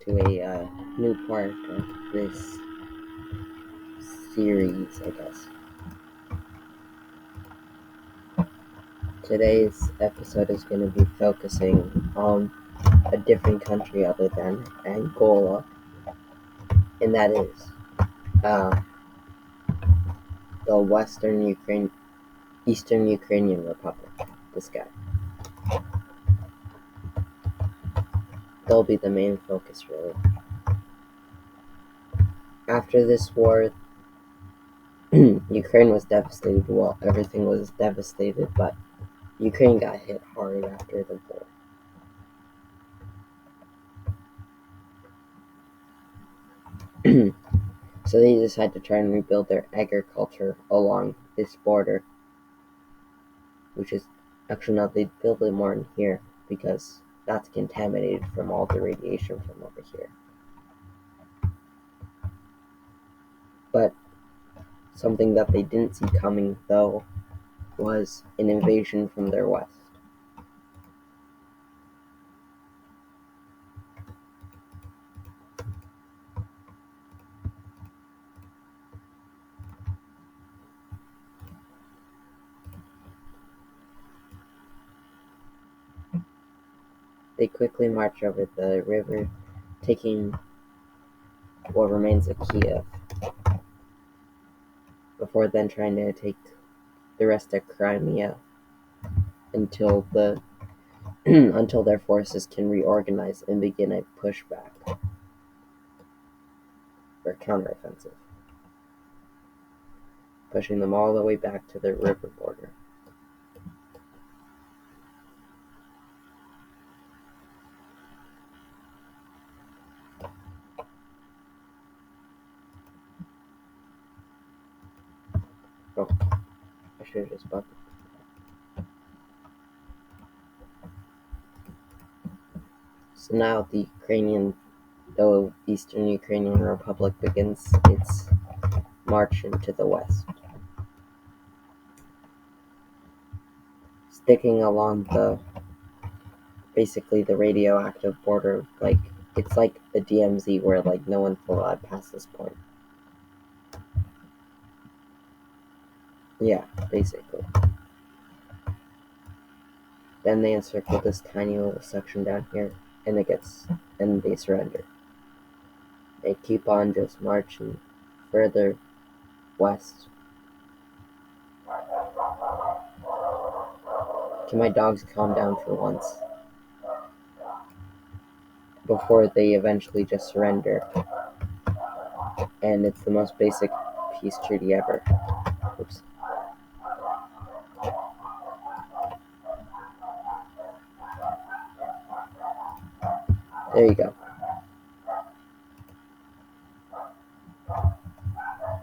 to a new part of this series, I guess. Today's episode is going to be focusing on a different country other than Angola, and that is uh, the Eastern Ukrainian Republic. This guy. They'll be the main focus, really. After this war, Ukraine was devastated. Well, everything was devastated, but Ukraine got hit hard after the war. So they decided to try and rebuild their agriculture along this border, which is actually not, they build it more in here because that's contaminated from all the radiation from over here. But something that they didn't see coming, though, was an invasion from their west. They quickly march over the river, taking what remains of Kiev, before then trying to take the rest of Crimea until until their forces can reorganize and begin a pushback or counteroffensive, pushing them all the way back to the river border. Oh, I should have just bought it. So now the Eastern Ukrainian Republic begins its march into the west, sticking along basically the radioactive border. Like, it's like the DMZ where like no one's allowed past this point. Yeah, basically. Then they encircle this tiny little section down here, and they surrender. They keep on just marching further west. Can my dogs calm down for once? Before they eventually just surrender. And it's the most basic peace treaty ever. Oops. There you go.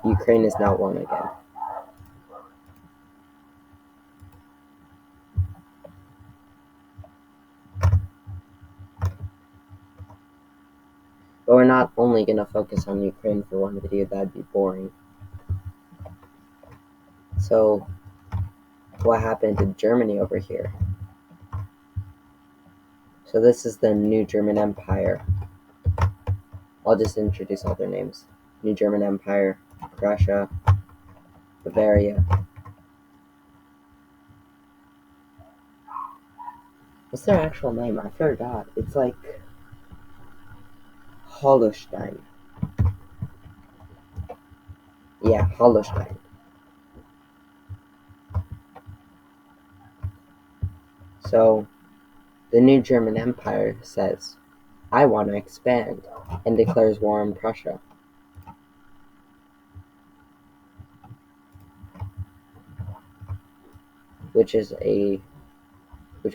Ukraine is now one again. But we're not only going to focus on Ukraine for one video, that'd be boring. So, what happened to Germany over here? So this is the New German Empire. I'll just introduce all their names. New German Empire, Prussia, Bavaria. What's their actual name? I forgot. It's like Holstein. Yeah, Holstein. So, the New German Empire says, I want to expand, and declares war on Prussia. Which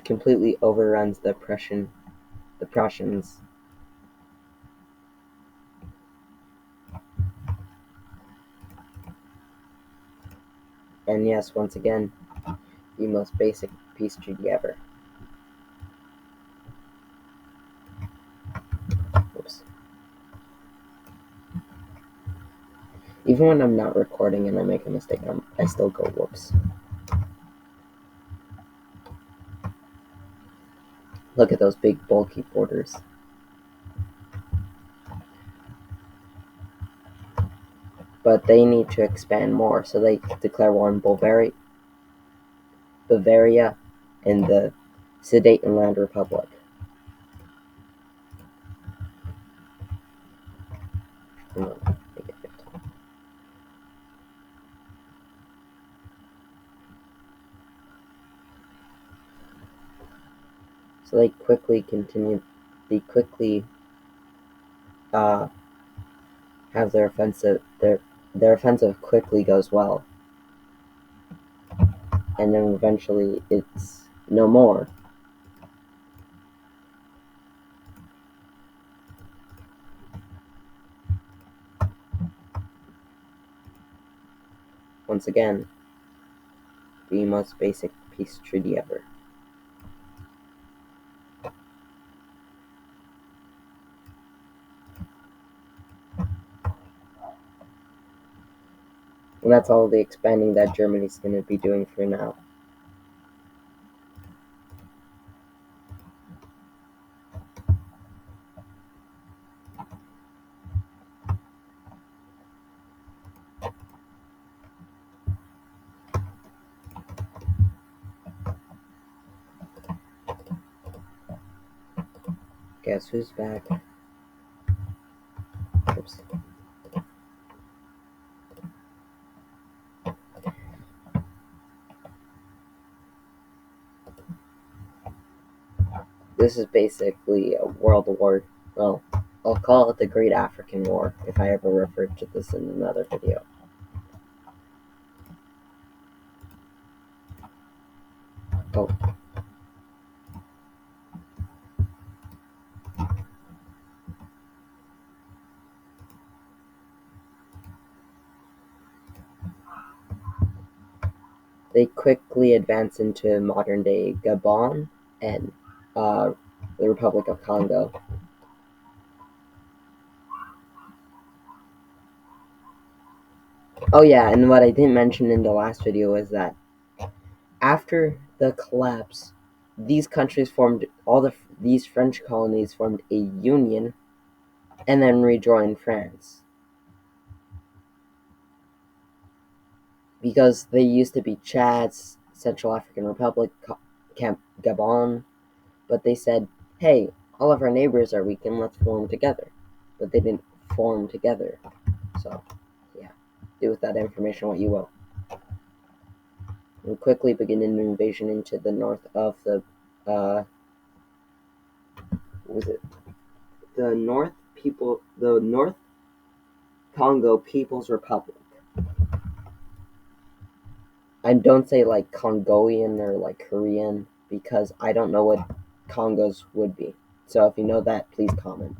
completely overruns the Prussians. And yes, once again, the most basic peace treaty ever. Oops. Even when I'm not recording and I make a mistake, I still go whoops. Look at those big bulky borders. but they need to expand more, so they declare war on Bavaria and the Sudetenland Republic. So they quickly have their offensive quickly goes well, and then eventually it's no more. Once again, the most basic peace treaty ever. And that's all the expanding that Germany's going to be doing for now. Guess who's back? Oops. This is basically a world war. Well, I'll call it the Great African War if I ever refer to this in another video. Oh. They quickly advance into modern-day Gabon and the Republic of Congo. Oh yeah, and what I didn't mention in the last video is that after the collapse, these countries formed these French colonies formed a union, and then rejoined France. Because they used to be Chad, Central African Republic, Gabon, but they said, hey, all of our neighbors are weak and let's form together. But they didn't form together. So, yeah, do with that information what you will. And quickly begin an invasion into the north of the, what was it? The North Congo People's Republic. I don't say like Congolian or like Korean because I don't know what Congos would be. So if you know that, please comment.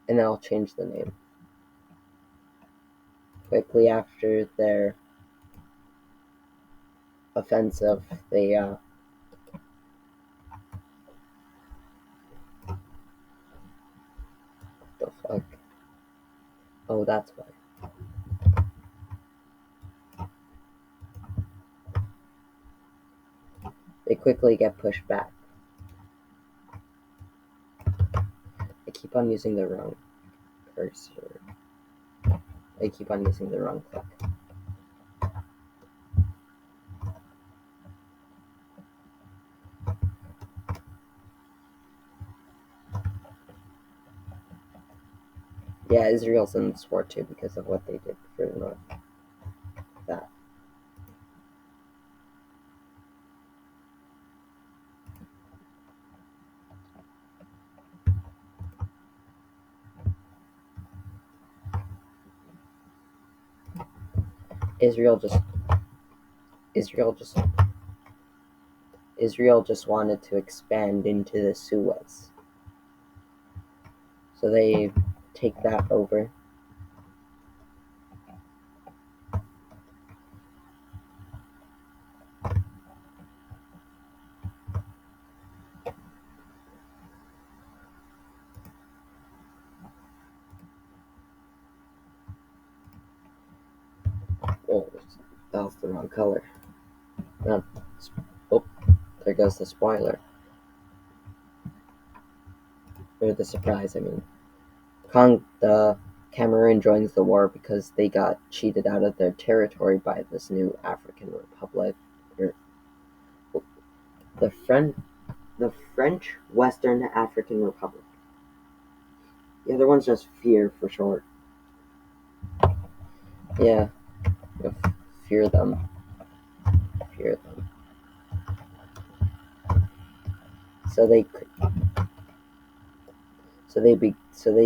And then I'll change the name. Quickly after their offensive, they the fuck? Oh, that's why. They quickly get pushed back. I keep on using the wrong cursor. I keep on using the wrong click. Yeah, Israel's in this war too because of what they did for the North. That. Israel just wanted to expand into the Suez. So they take that over. Oh, that was the wrong color. Oh, there goes the spoiler. Or the surprise, I mean. Cameroon joins the war because they got cheated out of their territory by this new African Republic, or the French Western African Republic. The other one's just FEAR for short. Yeah, fear them. Fear them. So they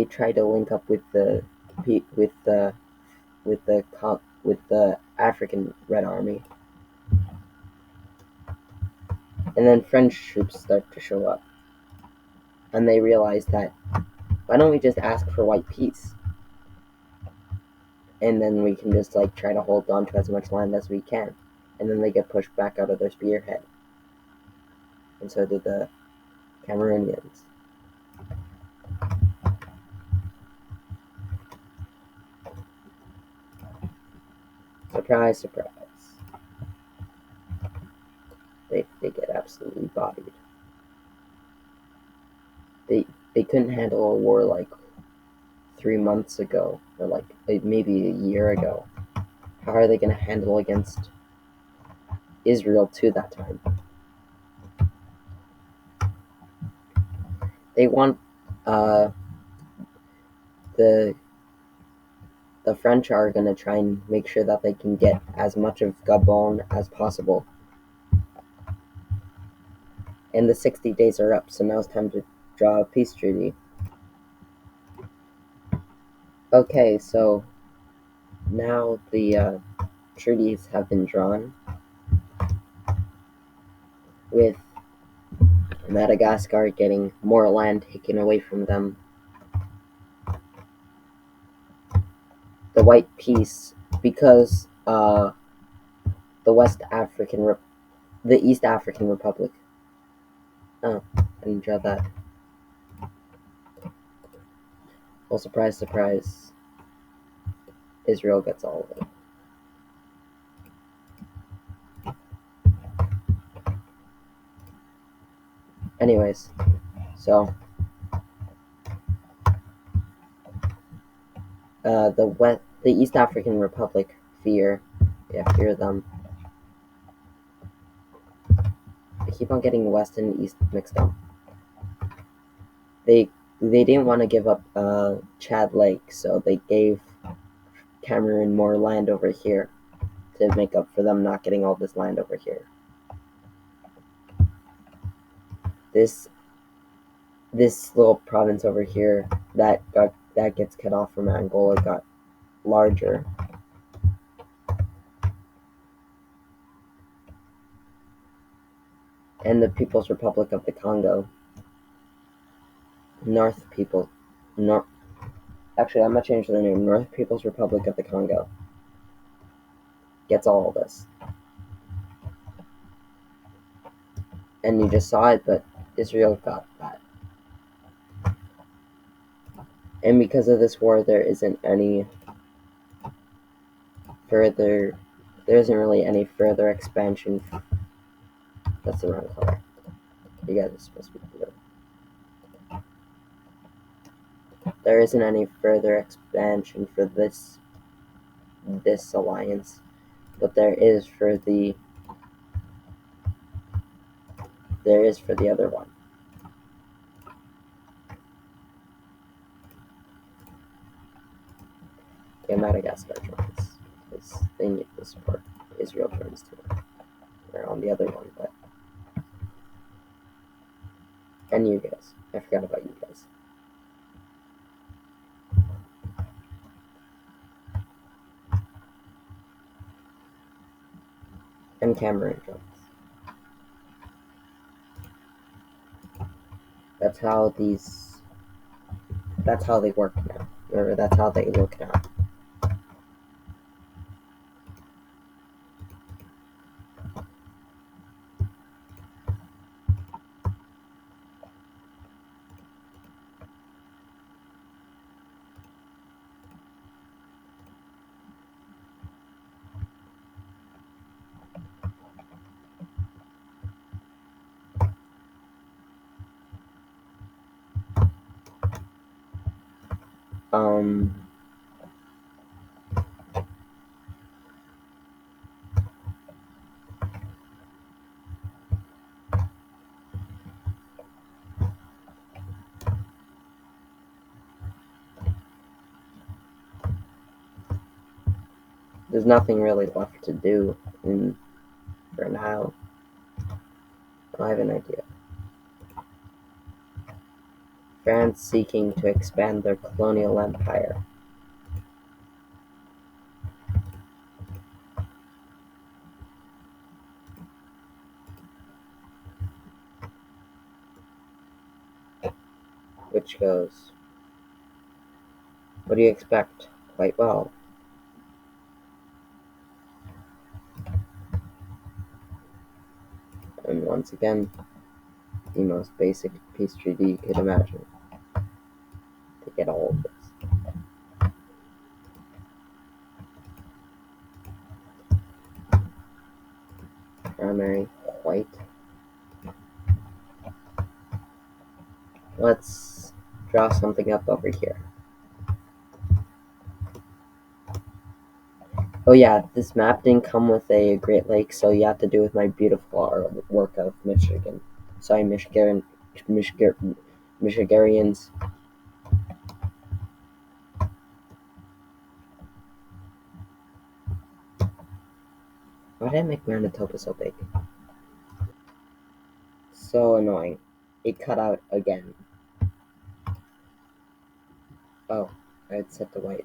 try to link up with the African Red Army, and then French troops start to show up, and they realize that why don't we just ask for white peace, and then we can just like try to hold on to as much land as we can, and then they get pushed back out of their spearhead, and so did the Cameroonians. Surprise, surprise. They get absolutely bodied. They couldn't handle a war like 3 months ago, or like maybe a year ago. How are they going to handle against Israel to that time? They want the French are going to try and make sure that they can get as much of Gabon as possible. And the 60 days are up, so now it's time to draw a peace treaty. Okay, so now the treaties have been drawn with Madagascar getting more land taken away from them. The white peace, because the East African Republic. Oh, I didn't draw that. Well, surprise, surprise. Israel gets all of it. Anyways, so the East African Republic fear them. I keep on getting West and East mixed up. They didn't want to give up Chad Lake, so they gave Cameroon more land over here to make up for them not getting all this land over here. This little province over here that gets cut off from Angola got larger. And the People's Republic of the Congo. Actually, I'm gonna change the name. North People's Republic of the Congo gets all of this. And you just saw it, but Israel got that. And because of this war, there isn't really any further expansion. That's the wrong color. You guys are supposed to be blue. There isn't any further expansion for this alliance, but there is for the other one. Yeah, Madagascar joins because they need the support. Israel joins too. They're on the other one, but and you guys. I forgot about you guys. And Cameroon joins. That's how they work now, or that's how they look now. there's nothing really left to do in for now. I have an idea. France seeking to expand their colonial empire. Which goes, what do you expect? Quite well. And once again, the most basic pastry you could imagine to get all of this. Primary white. Let's draw something up over here. Oh yeah, this map didn't come with a Great Lake, so you have to do with my beautiful artwork of Michigan. Sorry, Michigarians. Why did I make Manitoba so big? So annoying. It cut out again. Oh, I had set the white.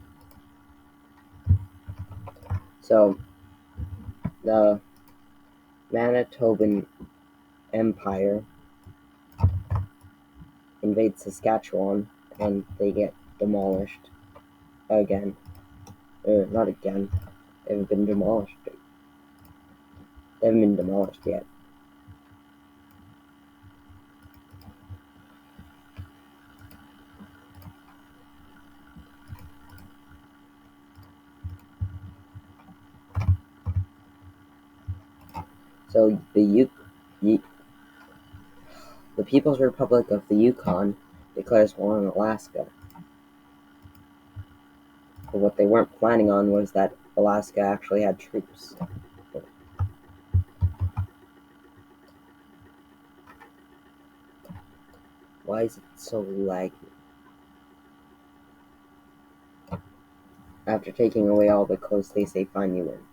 So, the Manitoban Empire invades Saskatchewan, and they get demolished again. Not again. They haven't been demolished. They haven't been demolished yet. So the People's Republic of the Yukon declares war on Alaska. But what they weren't planning on was that Alaska actually had troops. Why is it so laggy? After taking away all the coast, they say fine, you win.